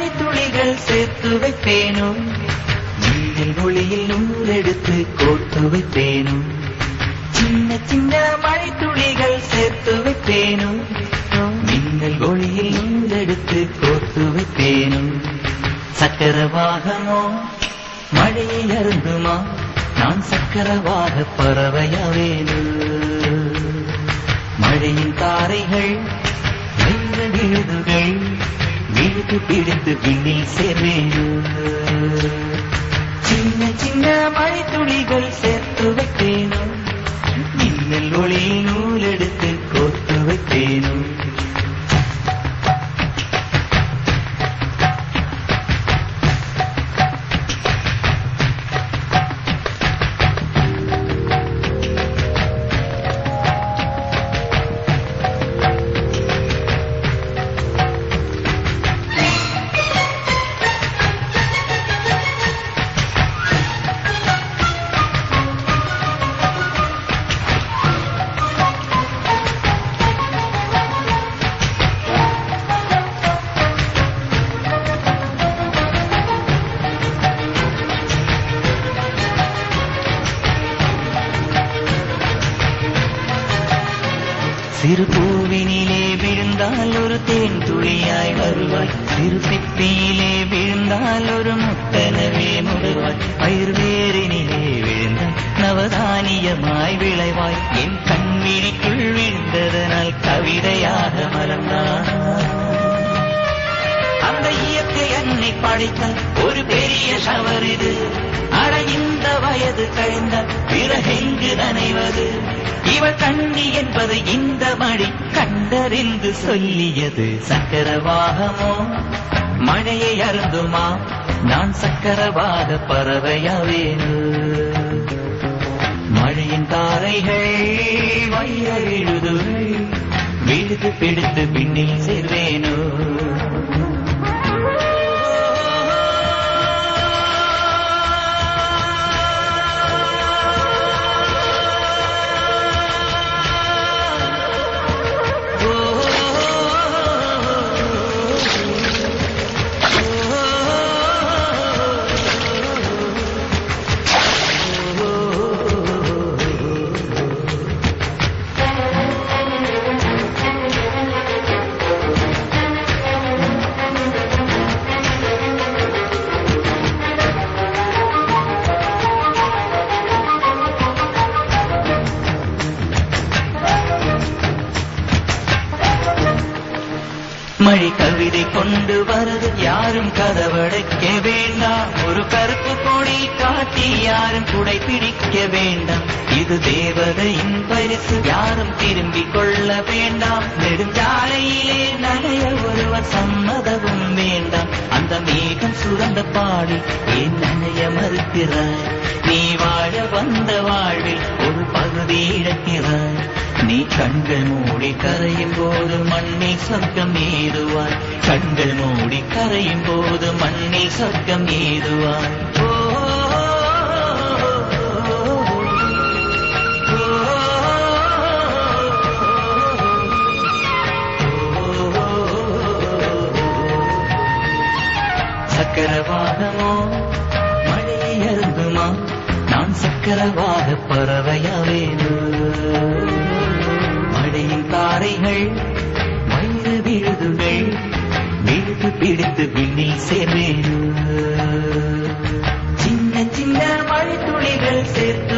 மழை துளிகள் சேர்த்து வைப்பேனோ, மின்னல் ஒளியில் நூலெடுத்து கோர்த்து வைப்பேனோ. சின்ன சின்ன மழை துளிகள் சேர்த்து வைப்பேனோ, மின்னல் ஒளியில் நூலெடுத்து கோர்த்து வைப்பேனோ. சக்கரவாகமோ மழையை அருந்துமா, நான் சக்கரவாக பறவையாவேனோ. மழையின் தாரைகள் வைர விழுதுகள் விழுது பிடித்து விண்ணில் சேர்வேனோ. சின்ன சின்ன மழை துளிகள் சேர்த்து வைப்பேனோ, மின்னல் ஒளியில் நூலெடுத்து கோர்த்து வைப்பேனோ. சிறு பூவினிலே விழுந்தால் ஒரு தேன் துளியாய் வருவாய், சிறு பிப்பியிலே விழுந்தால் ஒரு முத்தனவே முடுவாய். பயிர்வேரினிலே விழுந்தால் நவதானியமாய் விளைவாய். என் கண்விழிக்குள் விழுந்ததனால் கவிதையாக மலர்ந்தான். அந்த இயற்கை அன்னை படைத்தால் ஒரு பெரிய ஷவர் இது. அட இந்த வயது கழிந்தால் பிறகெங்கு நனைவது. இவள் கண்ணி என்பது இந்த மழை கண்டறிந்து சொல்லியது. சக்கரவாகமோ மழையை அருந்துமா, நான் சக்கரவாக பறவையாவேனோ. மழையின் தாரைகள் வைர விழுதுகள் விழுது பிடித்து பின்னில் சேர்வேனோ. மழை கவிதை கொண்டு வருது, யாரும் கதவடைக்க வேண்டாம். ஒரு கருப்பு கொடி காட்டி யாரும் குடை பிடிக்க வேண்டாம். இது தேவதையின் பரிசு, யாரும் திரும்பிக் கொள்ள வேண்டாம். நெடுஞ்சாலையிலே நனைய ஒருவர் சம்மதமும் வேண்டாம். அந்த மேகம் சுரந்த பாடி ஏன் நனைய மறுக்கிறாய்? நீ வாழ வந்த வாழ்வில் ஒரு பகுதி இழக்கிறாய். நீ கண்கள் மூடி கரையும் போது மண்ணில் சொர்க்கம் ஏதுவாய். கண்கள் மூடி கரையும் போது மண்ணில் சொர்க்கம் ஏதுவாய். சக்கரவாகமோ மழையை அருந்துமா, நான் சக்கரவாக பறவையாவேனோ. மழையின் தாரைகள் வைர விழுதுகள் விழுது பிடித்து விண்ணில் சேர்வேனோ. சின்ன சின்ன மழை துளிகள் சேர்த்து